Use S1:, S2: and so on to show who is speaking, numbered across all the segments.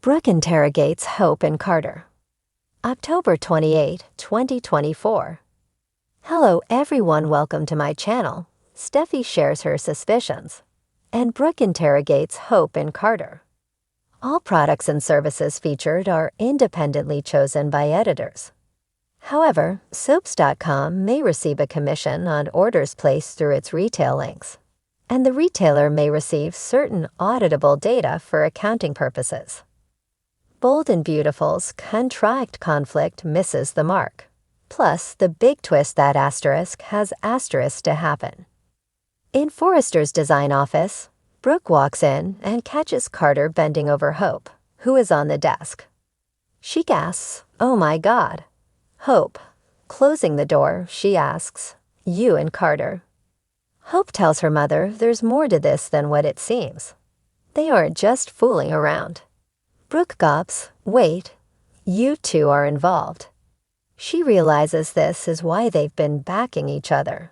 S1: Brooke interrogates Hope and Carter. October 28, 2024. Hello everyone, welcome to my channel. Steffi shares her suspicions, and Brooke interrogates Hope and Carter. All products and services featured are independently chosen by editors. However, soaps.com may receive a commission on orders placed through its retail links, and the retailer may receive certain auditable data for accounting purposes. Bold and Beautiful's contrived conflict misses the mark. Plus, the big twist that asterisk has asterisk to happen. In Forrester's design office, Brooke walks in and catches Carter bending over Hope, who is on the desk. She gasps, "Oh my God." Hope. Closing the door, she asks, "You and Carter?" Hope tells her mother there's more to this than what it seems. They aren't just fooling around. Brooke gulps, "Wait, you two are involved." She realizes this is why they've been backing each other.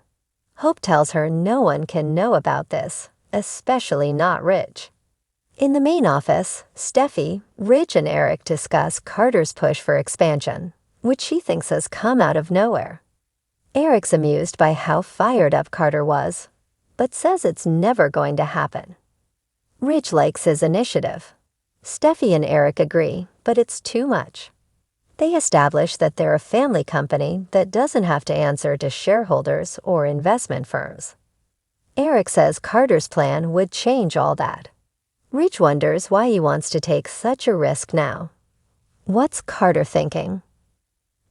S1: Hope tells her no one can know about this, especially not Rich. In the main office, Steffi, Rich, and Eric discuss Carter's push for expansion, which she thinks has come out of nowhere. Eric's amused by how fired up Carter was, but says it's never going to happen. Rich likes his initiative. Steffi and Eric agree, but it's too much. They establish that they're a family company that doesn't have to answer to shareholders or investment firms. Eric says Carter's plan would change all that. Rich wonders why he wants to take such a risk now. What's Carter thinking?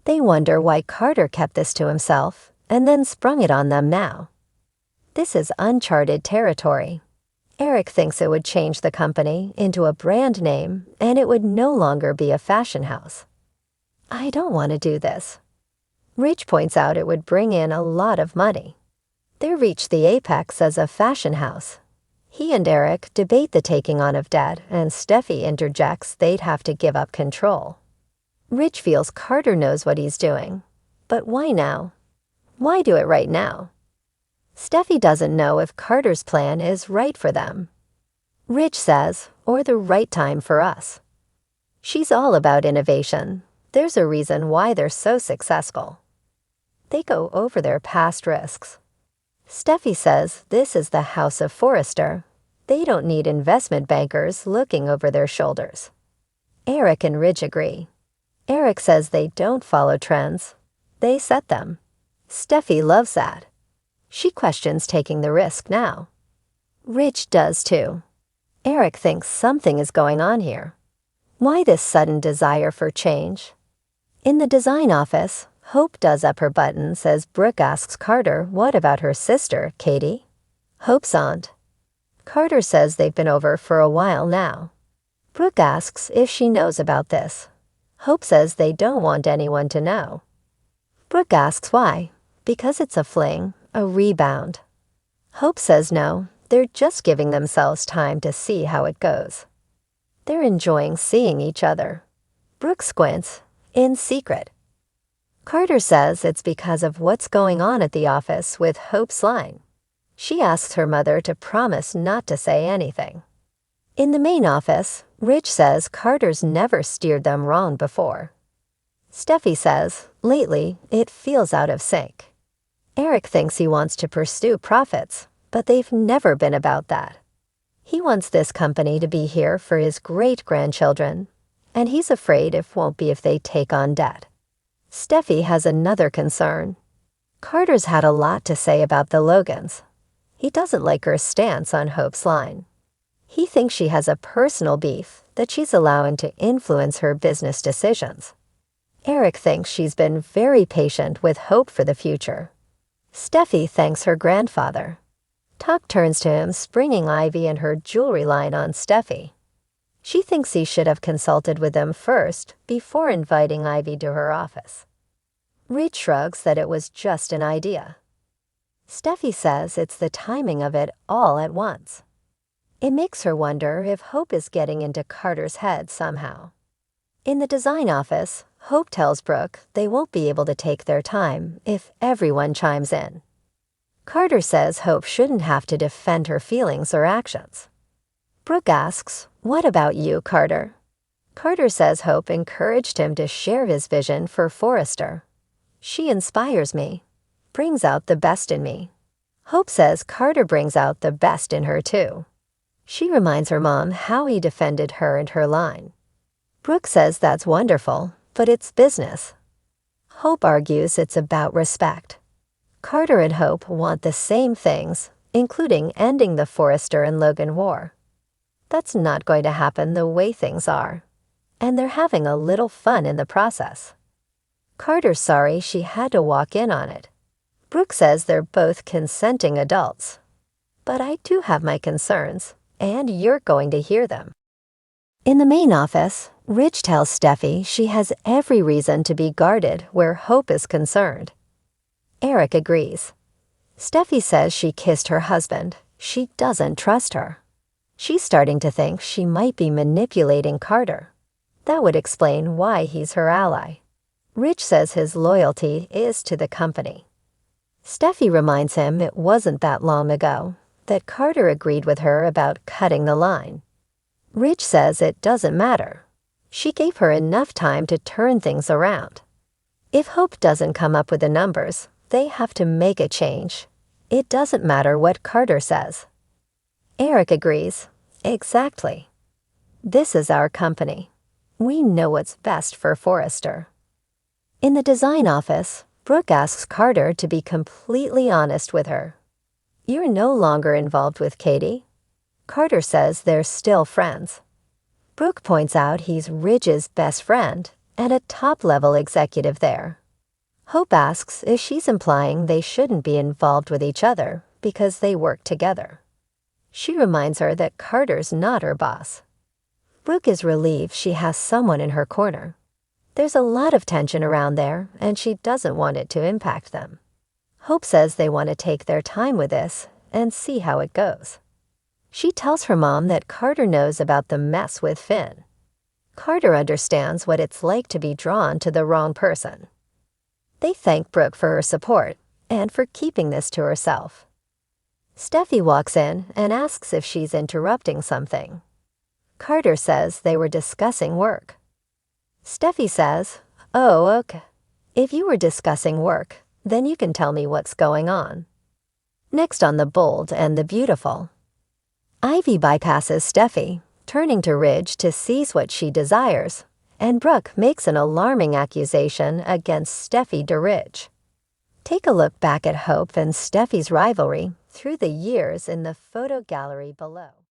S1: They wonder why Carter kept this to himself and then sprung it on them now. This is uncharted territory. Eric thinks it would change the company into a brand name and it would no longer be a fashion house. "I don't want to do this." Rich points out it would bring in a lot of money. They reach the apex as a fashion house. He and Eric debate the taking on of debt, and Steffi interjects they'd have to give up control. Rich feels Carter knows what he's doing. But why now? Why do it right now? Steffi doesn't know if Carter's plan is right for them. Rich says, or the right time for us. She's all about innovation. There's a reason why they're so successful. They go over their past risks. Steffi says this is the House of Forrester. They don't need investment bankers looking over their shoulders. Eric and Rich agree. Eric says they don't follow trends. They set them. Steffi loves that. She questions taking the risk now. Rich does too. Eric thinks something is going on here. Why this sudden desire for change? In the design office, Hope does up her buttons as Brooke asks Carter what about her sister, Katie? Hope's aunt. Carter says they've been over for a while now. Brooke asks if she knows about this. Hope says they don't want anyone to know. Brooke asks why. Because it's a fling, a rebound. Hope says no, they're just giving themselves time to see how it goes. They're enjoying seeing each other. Brooke squints, in secret. Carter says it's because of what's going on at the office with Hope's line. She asks her mother to promise not to say anything. In the main office, Rich says Carter's never steered them wrong before. Steffi says, lately, it feels out of sync. Eric thinks he wants to pursue profits, but they've never been about that. He wants this company to be here for his great-grandchildren, and he's afraid it won't be if they take on debt. Steffi has another concern. Carter's had a lot to say about the Logans. He doesn't like her stance on Hope's line. He thinks she has a personal beef that she's allowing to influence her business decisions. Eric thinks she's been very patient with Hope for the future. Steffi thanks her grandfather. Talk turns to him springing Ivy and her jewelry line on Steffi. She thinks he should have consulted with them first before inviting Ivy to her office. Rich shrugs that it was just an idea. Steffi says it's the timing of it all at once. It makes her wonder if Hope is getting into Carter's head somehow. In the design office, Hope tells Brooke they won't be able to take their time if everyone chimes in. Carter says Hope shouldn't have to defend her feelings or actions. Brooke asks, "What about you, Carter?" Carter says Hope encouraged him to share his vision for Forrester. She inspires me, brings out the best in me. Hope says Carter brings out the best in her too. She reminds her mom how he defended her and her line. Brooke says that's wonderful, but it's business. Hope argues it's about respect. Carter and Hope want the same things, including ending the Forrester and Logan war. That's not going to happen the way things are, and they're having a little fun in the process. Carter's sorry she had to walk in on it. Brooke says they're both consenting adults. But I do have my concerns, and you're going to hear them. In the main office, Ridge tells Steffy she has every reason to be guarded where Hope is concerned. Eric agrees. Steffy says she kissed her husband. She doesn't trust her. She's starting to think she might be manipulating Carter. That would explain why he's her ally. Ridge says his loyalty is to the company. Steffy reminds him it wasn't that long ago that Carter agreed with her about cutting the line. Ridge says it doesn't matter. She gave her enough time to turn things around. If Hope doesn't come up with the numbers, they have to make a change. It doesn't matter what Carter says. Eric agrees. Exactly. This is our company. We know what's best for Forrester. In the design office, Brooke asks Carter to be completely honest with her. You're no longer involved with Katie. Carter says they're still friends. Brooke points out he's Ridge's best friend and a top-level executive there. Hope asks if she's implying they shouldn't be involved with each other because they work together. She reminds her that Carter's not her boss. Brooke is relieved she has someone in her corner. There's a lot of tension around there, and she doesn't want it to impact them. Hope says they want to take their time with this and see how it goes. She tells her mom that Carter knows about the mess with Finn. Carter understands what it's like to be drawn to the wrong person. They thank Brooke for her support and for keeping this to herself. Steffy walks in and asks if she's interrupting something. Carter says they were discussing work. Steffy says, "Oh, okay. If you were discussing work, then you can tell me what's going on." Next on The Bold and the Beautiful. Ivy bypasses Steffy, turning to Ridge to seize what she desires, and Brooke makes an alarming accusation against Steffy to Ridge. Take a look back at Hope and Steffy's rivalry through the years in the photo gallery below.